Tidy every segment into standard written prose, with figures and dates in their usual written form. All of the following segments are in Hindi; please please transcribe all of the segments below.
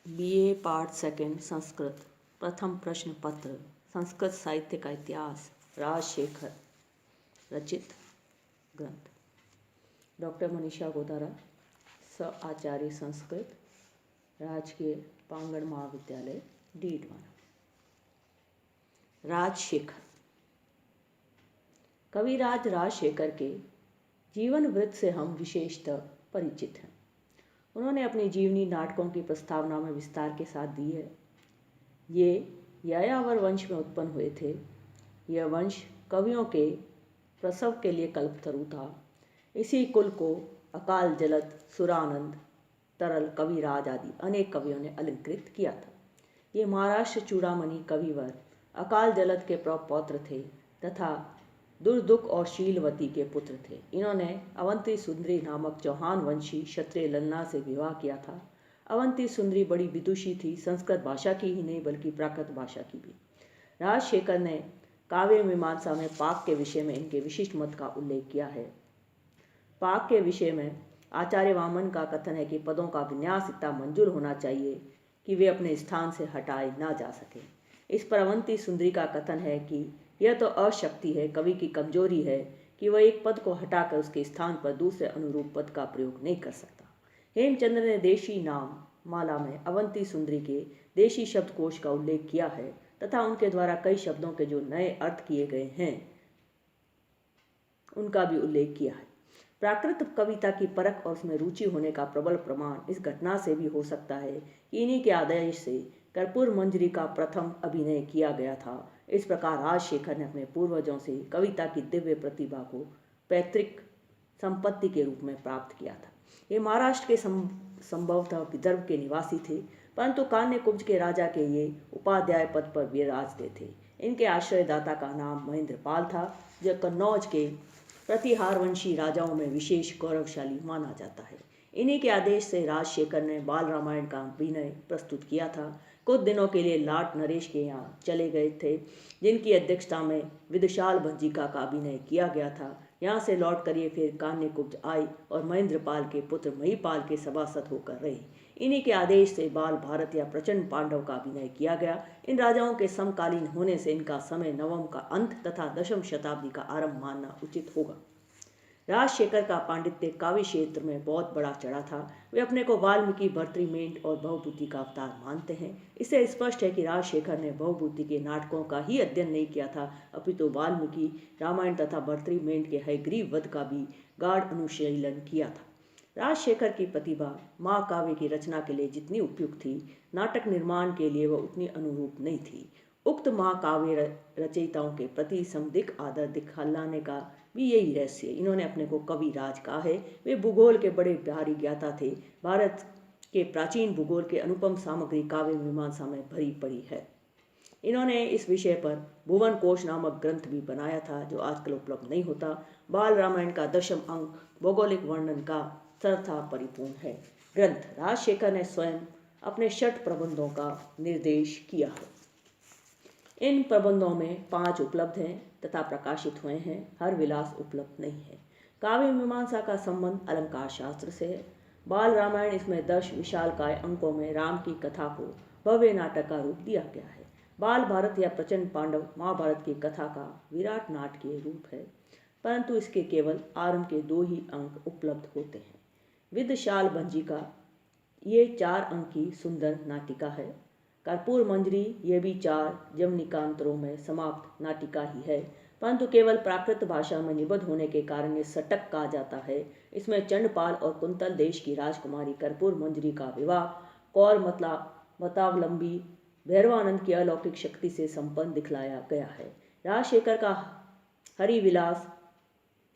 बीए पार्ट सेकंड संस्कृत प्रथम प्रश्न पत्र संस्कृत साहित्य का इतिहास राजशेखर रचित ग्रंथ डॉक्टर मनीषा गोदारा स आचार्य संस्कृत राजकीय पांगड़ महाविद्यालय डीडवाना। राजशेखर कविराज राजशेखर के जीवन वृत्त से हम विशेषतः परिचित हैं। उन्होंने अपनी जीवनी नाटकों की प्रस्तावना में विस्तार के साथ दी है। ये यायावर वंश में उत्पन्न हुए थे। यह वंश कवियों के प्रसव के लिए कल्पतरु था। इसी कुल को अकाल जलद, सुरानंद, तरल, कविराज आदि अनेक कवियों ने अलंकृत किया था। ये महाराष्ट्र चूड़ामणि कविवर अकाल जलद के प्रपौत्र थे तथा दुर्दुख और शीलवती के पुत्र थे। इन्होंने अवंती सुंदरी नामक चौहान वंशी क्षत्रिय लन्ना से विवाह किया था। अवंती सुंदरी बड़ी विदुषी थी, संस्कृत भाषा की ही नहीं बल्कि प्राकृत भाषा की भी। राजशेखर ने काव्य मीमांसा में पाक के विषय में इनके विशिष्ट मत का उल्लेख किया है। पाक के विषय में आचार्य वामन का कथन है कि पदों का विन्यास इतना मंजूर होना चाहिए कि वे अपने स्थान से हटाए ना जा सके। इस पर अवंती सुंदरी का कथन है कि यह तो अशक्ति है, कवि की कमजोरी है कि वह एक पद को हटाकर उसके स्थान पर दूसरे अनुरूप पद का प्रयोग नहीं कर सकता। हेमचंद्र ने देशी नाम माला में अवंती सुंदरी के देशी शब्दकोश का उल्लेख किया है तथा उनके द्वारा कई शब्दों के जो नए अर्थ किए गए हैं उनका भी उल्लेख किया है। प्राकृत कविता की परख और उसमें रुचि होने का प्रबल प्रमाण इस घटना से भी हो सकता है कि इन्हीं के आदेश से कर्पूर मंजरी का प्रथम अभिनय किया गया था। इस प्रकार राजशेखर ने अपने पूर्वजों से कविता की दिव्य प्रतिभा को पैतृक संपत्ति के रूप में प्राप्त किया था। ये महाराष्ट्र के संभवतः विदर्भ के निवासी थे, परंतु कान्यकुब्ज के राजा के ये उपाध्याय पद पर विराजते थे। इनके आश्रयदाता का नाम महेंद्रपाल था, जो कन्नौज के प्रतिहार वंशी राजाओं में विशेष गौरवशाली माना जाता है। इन्हीं के आदेश से राजशेखर ने बाल रामायण का अभिनय प्रस्तुत किया था। कुछ दिनों के लिए लाट नरेश के यहाँ चले गए थे, जिनकी अध्यक्षता में विदुषाल भंजिका का अभिनय किया गया था। यहाँ से लौट कर ये फिर कान्यकुब्ज आए और महेंद्रपाल के पुत्र महीपाल के सभासद होकर रहे। इन्हीं के आदेश से बाल भारत या प्रचंड पांडव का अभिनय किया गया। इन राजाओं के समकालीन होने से इनका समय नवम का अंत तथा दशम शताब्दी का आरंभ मानना उचित होगा। राजशेखर का पांडित्य काव्य क्षेत्र में बहुत बड़ा चढ़ा था। वे अपने को वाल्मीकि, भर्तृमेंट और भवभूति का अवतार मानते हैं। इससे स्पष्ट है कि राजशेखर ने भवभूति के नाटकों का ही अध्ययन नहीं किया था, अपितु वाल्मीकि रामायण तथा भर्तृमेंट के हयग्रीव वध का भी गाढ़ अनुशीलन किया था। राजशेखर की प्रतिभा महाकाव्य की रचना के लिए जितनी उपयुक्त थी, नाटक निर्माण के लिए वह उतनी अनुरूप नहीं थी। उक्त महाकाव्य रचयिताओं के प्रति समधिक आदर दिखाने का भी यही रहस्य। इन्होंने अपने को कवि राज कहा है। वे भूगोल के बड़े भारी ज्ञाता थे। भारत के प्राचीन भूगोल के अनुपम सामग्री काव्य मीमांसा में भरी पड़ी है। इन्होंने इस विषय पर भुवन कोश नामक ग्रंथ भी बनाया था, जो आजकल उपलब्ध नहीं होता। बाल रामायण का दशम अंक भौगोलिक वर्णन का सर्वथा परिपूर्ण है। ग्रंथ राजशेखर ने स्वयं अपने 6 प्रबंधों का निर्देश किया है। इन प्रबंधों में 5 उपलब्ध हैं तथा प्रकाशित हुए हैं। हर विलास उपलब्ध नहीं है। काव्य मीमांसा का संबंध अलंकार शास्त्र से है। बाल रामायण इसमें 10 विशालकाय अंकों में राम की कथा को भव्य नाटक का रूप दिया गया है। बाल भारत या प्रचंड पांडव महाभारत की कथा का विराट नाटकीय रूप है, परंतु इसके केवल आरंभ के 2 ही अंक उपलब्ध होते हैं। विदुषाल भंजिका ये 4 अंक की सुंदर नाटिका है। कर्पूर मंजरी ये भी 4 जमनिकांतरों में समाप्त नाटिका ही है, परंतु केवल प्राकृत भाषा में निबद्ध होने के कारण ये सटक कहा जाता है। इसमें चंडपाल और कुंतल देश की राजकुमारी कर्पूर मंजरी का विवाह कौर मतावलंबी भैरवानंद की अलौकिक शक्ति से संपन्न दिखलाया गया है। राजशेखर का हरिविलास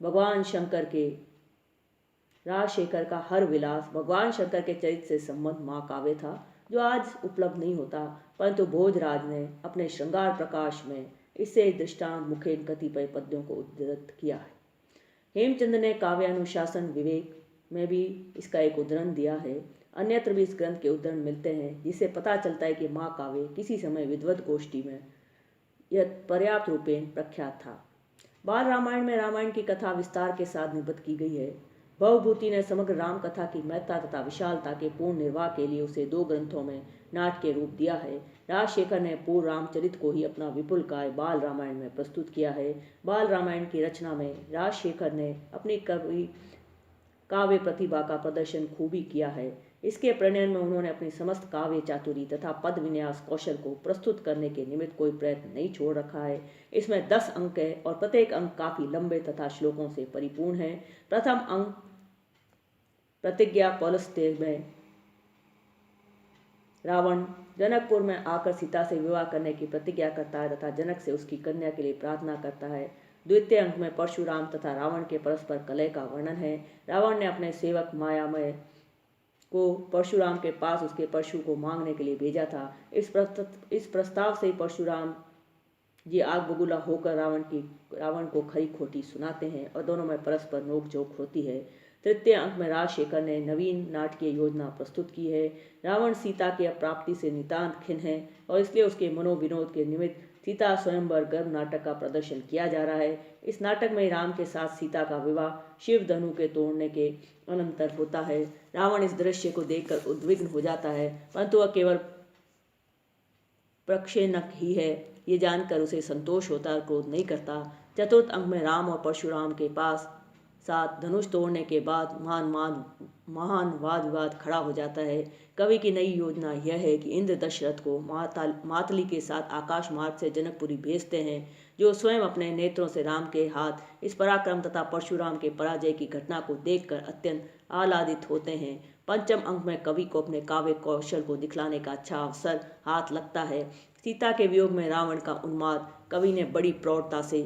भगवान शंकर के चरित्र से संबंध महाकाव्य था, जो आज उपलब्ध नहीं होता, परंतु भोजराज ने अपने श्रृंगार प्रकाश में इससे दृष्टांत मुखेन कतिपय पद्यों को उद्धृत किया है। हेमचंद्र ने काव्यानुशासन विवेक में भी इसका एक उद्धरण दिया है। अन्यत्र भी इस ग्रंथ के उद्धरण मिलते हैं, जिससे पता चलता है कि महाकाव्य किसी समय विद्वत गोष्ठी में यह पर्याप्त रूपेण प्रख्यात था। बाल रामायण में रामायण की कथा विस्तार के साथ निबद्ध की गई है। भवभूति ने समग्र राम कथा की महत्ता तथा विशालता के पूर्ण निर्वाह के लिए उसे 2 ग्रंथों में नाट्य रूप दिया है। राजशेखर ने पूर्व रामचरित को ही अपना विपुल काय बाल रामायण में प्रस्तुत किया है। बाल रामायण की रचना में राजशेखर ने अपनी काव्य प्रतिभा का प्रदर्शन खूबी किया है। इसके प्रणयन में उन्होंने अपनी समस्त काव्य चातुरी तथा पद विन्यास कौशल को प्रस्तुत करने के निमित्त कोई प्रयत्न नहीं छोड़ रखा है। इसमें 10 अंक है और प्रत्येक अंक काफी लंबे तथा श्लोकों से परिपूर्ण है। प्रथम अंक प्रतिज्ञा पौलस्त्य में रावण जनकपुर में आकर सीता से विवाह करने की प्रतिज्ञा करता है तथा जनक से उसकी कन्या के लिए प्रार्थना करता है। द्वितीय अंक में परशुराम तथा रावण के परस्पर कलह का वर्णन है। रावण ने अपने सेवक मायामय को परशुराम के पास उसके परशु को मांगने के लिए भेजा था। इस प्रस्ताव से परशुराम जी आग बबूला होकर रावण को खरी खोटी सुनाते हैं और दोनों में परस्पर नोकझोंक होती है। तृतीय अंक में राजशेखर ने नवीन नाटकीय योजना प्रस्तुत की है। रावण सीता की अप्राप्ति से नितांत खिन्न है और इसलिए उसके मनोविनोद के निमित्त सीता स्वयंवर गर्भ नाटक का प्रदर्शन किया जा रहा है। इस नाटक में राम के साथ सीता का विवाह शिव धनु के तोड़ने के अनंतर होता है। रावण इस दृश्य को देखकर उद्विग्न हो जाता है, परंतु वह केवल प्रक्षेपक ही है, ये जानकर उसे संतोष होता है और क्रोध नहीं करता। चतुर्थ अंक में राम और परशुराम के पास साथ धनुष तोड़ने के बाद महान वाद विवाद खड़ा हो जाता है। कवि की नई योजना यह है कि इंद्र दशरथ को मातली के साथ आकाश मार्ग से जनकपुरी भेजते हैं, जो स्वयं अपने नेत्रों से राम के हाथ इस पराक्रम तथा परशुराम के पराजय की घटना को देखकर अत्यंत आह्लादित होते हैं। पंचम अंक में कवि को अपने काव्य कौशल को दिखलाने का अच्छा अवसर हाथ लगता है। सीता के वियोग में रावण का उन्माद कवि ने बड़ी प्रौढ़ता से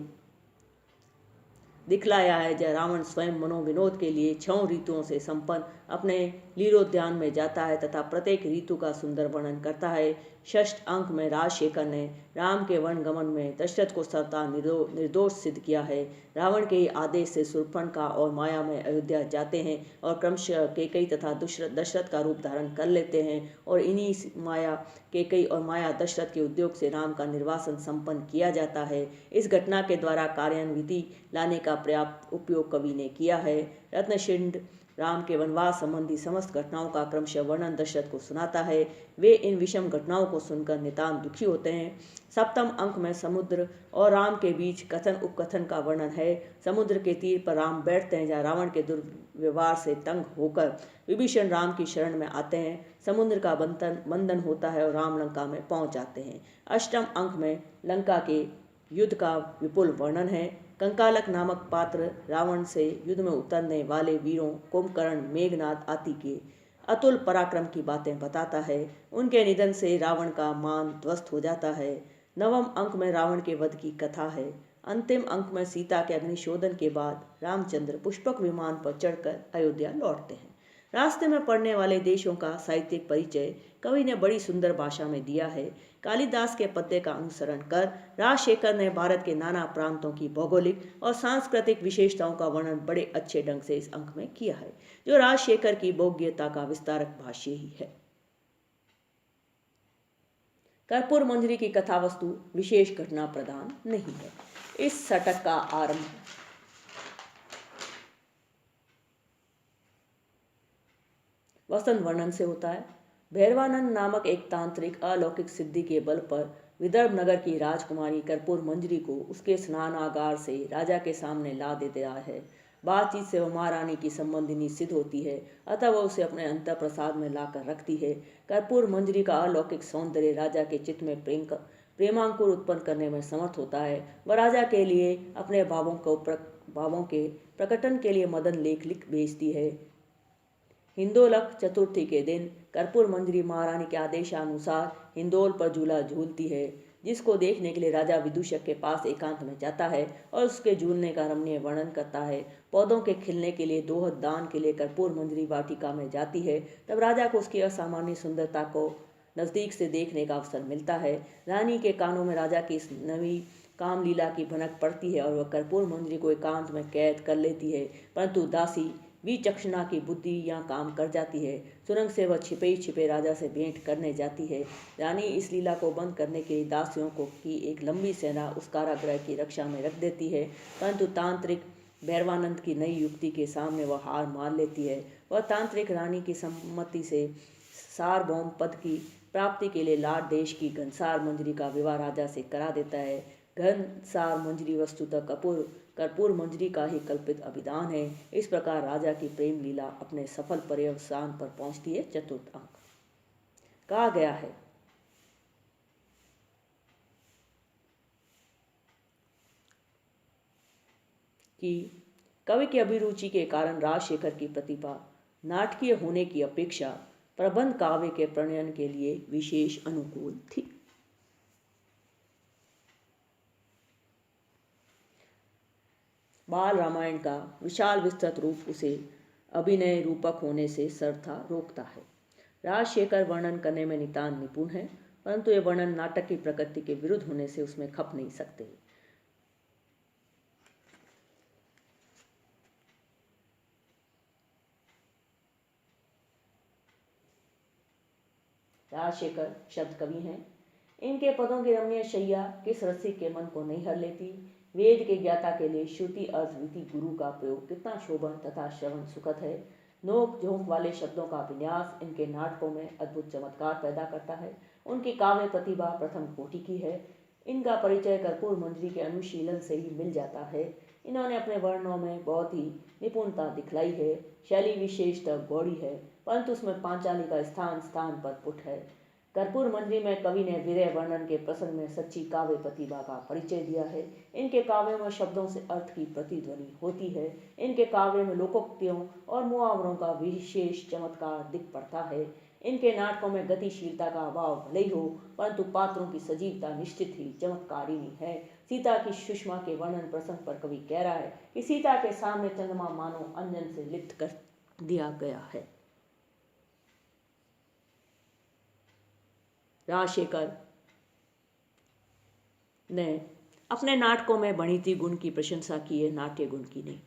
दिखलाया है। जब रावण स्वयं मनोविनोद के लिए 6 ऋतुओं से संपन्न अपने लीलोद्यान में जाता है तथा प्रत्येक ऋतु का सुंदर वर्णन करता है। षष्ठ अंक में राजशेखर ने राम के वनगमन में दशरथ को सर्वथा निर्दोष सिद्ध किया है। रावण के आदेश से शूर्पणखा और माया में अयोध्या जाते हैं और क्रमशः कैकेयी तथा दशरथ का रूप धारण कर लेते हैं और इन्हीं माया कैकेयी और माया दशरथ के उद्योग से राम का निर्वासन संपन्न किया जाता है। इस घटना के द्वारा कार्यान्विति लाने का पर्याप्त उपयोग कवि ने किया है। रत्नशिंड राम के वनवास संबंधी समस्त घटनाओं का क्रमशः वर्णन दशरथ को सुनाता है। वे इन विषम घटनाओं को सुनकर नितांत दुखी होते हैं। सप्तम अंक में समुद्र और राम के बीच कथन उपकथन का वर्णन है। समुद्र के तीर पर राम बैठते हैं, जहाँ रावण के दुर्व्यवहार से तंग होकर विभीषण राम की शरण में आते हैं। समुद्र का बंधन होता है और राम लंका में पहुंच जाते हैं। अष्टम अंक में लंका के युद्ध का विपुल वर्णन है। कंकालक नामक पात्र रावण से युद्ध में उतरने वाले वीरों कुंभकर्ण मेघनाद आदि के अतुल पराक्रम की बातें बताता है। उनके निधन से रावण का मान ध्वस्त हो जाता है। नवम अंक में रावण के वध की कथा है। अंतिम अंक में सीता के अग्निशोधन के बाद रामचंद्र पुष्पक विमान पर चढ़कर अयोध्या लौटते हैं। रास्ते में पड़ने वाले देशों का साहित्यिक परिचय कवि ने बड़ी सुंदर भाषा में दिया है। कालिदास के पद्य का अनुसरण कर राजशेखर ने भारत के नाना प्रांतों की भौगोलिक और सांस्कृतिक विशेषताओं का वर्णन बड़े अच्छे ढंग से इस अंक में किया है, जो राजशेखर की भोग्यता का विस्तारक भाष्य ही है। कर्पूर मंजरी की कथा वस्तु विशेष घटना प्रधान नहीं है। इस षटक का आरंभ वसंत वर्णन से होता है। भैरवानंद नामक एक तांत्रिक अलौकिक सिद्धि के बल पर विदर्भ नगर की राजकुमारी कर्पूर मंजरी को उसके स्नानागार से राजा के सामने ला देता है। बातचीत से वह महारानी की संबंधिनी सिद्ध होती है, अतः वह उसे अपने अंतर प्रसाद में लाकर रखती है। कर्पूर मंजरी का अलौकिक सौंदर्य राजा के चित्त में प्रेमांकुर उत्पन्न करने में समर्थ होता है। वह राजा के लिए अपने भावों के प्रकटन के लिए मदन लेख लिख भेजती है। हिंदोलक चतुर्थी के दिन कर्पूर मंजरी महारानी के आदेशानुसार हिंदोल पर झूला झूलती है, जिसको देखने के लिए राजा विदूषक के पास एकांत में जाता है और उसके झूलने का रमणीय वर्णन करता है। पौधों के खिलने के लिए दोहत दान के लिए कर्पूर मंजरी वाटिका में जाती है। तब राजा को उसकी असामान्य सुंदरता को नज़दीक से देखने का अवसर मिलता है। रानी के कानों में राजा की इस नवी कामलीला की भनक पड़ती है और वह कर्पूर मंजरी को एकांत में कैद कर लेती है, परंतु दासी विचक्षणा की बुद्धि यहाँ काम कर जाती है। सुरंग से वह छिपे ही छिपे राजा से भेंट करने जाती है। रानी इस लीला को बंद करने के लिए दासियों को की एक लंबी सेना उस कारागृह की रक्षा में रख देती है, परंतु तांत्रिक भैरवानंद की नई युक्ति के सामने वह हार मान लेती है। वह तांत्रिक रानी की सम्मति से सार्वभौम पद की प्राप्ति के लिए लाट देश की घनसार मंजरी का विवाह राजा से करा देता है। घनसार मंजरी वस्तुतः कर्पूर मंजरी का ही कल्पित अभिधान है। इस प्रकार राजा की प्रेम लीला अपने सफल पर्यवसान पर पहुंचती है। चतुर्थ अंक कहा गया है कि कवि की अभिरुचि के कारण राजशेखर की प्रतिभा नाटकीय होने की अपेक्षा प्रबंध काव्य के प्रणयन के लिए विशेष अनुकूल थी। बाल रामायण का विशाल विस्तृत रूप उसे अभिनय रूपक होने से सर्वथा रोकता है। राजशेखर वर्णन करने में नितांत निपुण है, परंतु ये वर्णन नाटक की प्रकृति के विरुद्ध होने से उसमें खप नहीं सकते। राजशेखर शब्द कवि हैं। इनके पदों की रमणीय शैया किस रसिक के मन को नहीं हर लेती। वेद के ज्ञाता के लिए श्रुति अर्धविति गुरु का प्रयोग कितना शोभन तथा श्रवण सुखद है। नोक झोंक वाले शब्दों का विन्यास इनके नाटकों में अद्भुत चमत्कार पैदा करता है। उनकी काव्य प्रतिभा प्रथम कोटि की है। इनका परिचय कर्पूर मंजरी के अनुशीलन से ही मिल जाता है। इन्होंने अपने वर्णनों में बहुत ही निपुणता दिखलाई है। शैली विशेषतः गौड़ी है, परंतु उसमें पांचाली का स्थान स्थान पर पुट है। कर्पूर मंजरी में कवि ने विरह वर्णन के प्रसंग में सच्ची काव्य प्रतिभा का परिचय दिया है। इनके काव्यों में शब्दों से अर्थ की प्रतिध्वनि होती है। इनके काव्य में लोकोक्तियों और मुहावरों का विशेष चमत्कार दिख पड़ता है। इनके नाटकों में गतिशीलता का अभाव भले ही हो, परंतु पात्रों की सजीवता निश्चित ही चमत्कारिणी है। सीता की सुषमा के वर्णन प्रसंग पर कवि कह रहा है कि सीता के सामने चंद्रमा मानो अंजन से लिप्त कर दिया गया है। राजशेखर ने अपने नाटकों में भणिति गुण की प्रशंसा की है, नाट्य गुण की नहीं।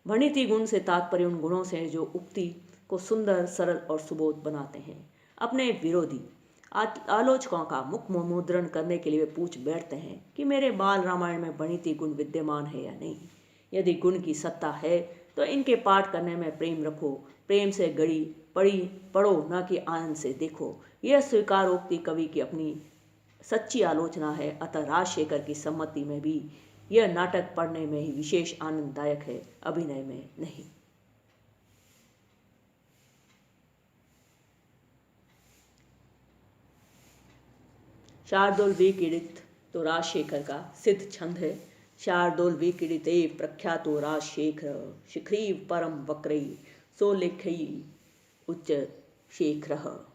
भणिति गुण से तात्पर्य उन गुणों से जो उक्ति को सुंदर, सरल और सुबोध बनाते हैं। अपने विरोधी आलोचकों का मुख मुद्रण करने के लिए वे पूछ बैठते हैं कि मेरे बाल रामायण में भणिति गुण विद्यमान है या नहीं। यदि गुण की सत्ता है तो इनके पाठ करने में प्रेम रखो, प्रेम से गढ़ी पढ़ो, न कि आनंद से देखो। यह स्वीकारोक्ति कवि की अपनी सच्ची आलोचना है। अतः राजशेखर की सम्मति में भी यह नाटक पढ़ने में ही विशेष आनंददायक है, अभिनय में नहीं। शार्दूल विक्रीडित तो राजशेखर का सिद्ध छंद है। शार्दूल विक्रीडिते प्रख्यातो राजशेखर शिखरीव परम वक्रई सोलेखई उच्च शेखर।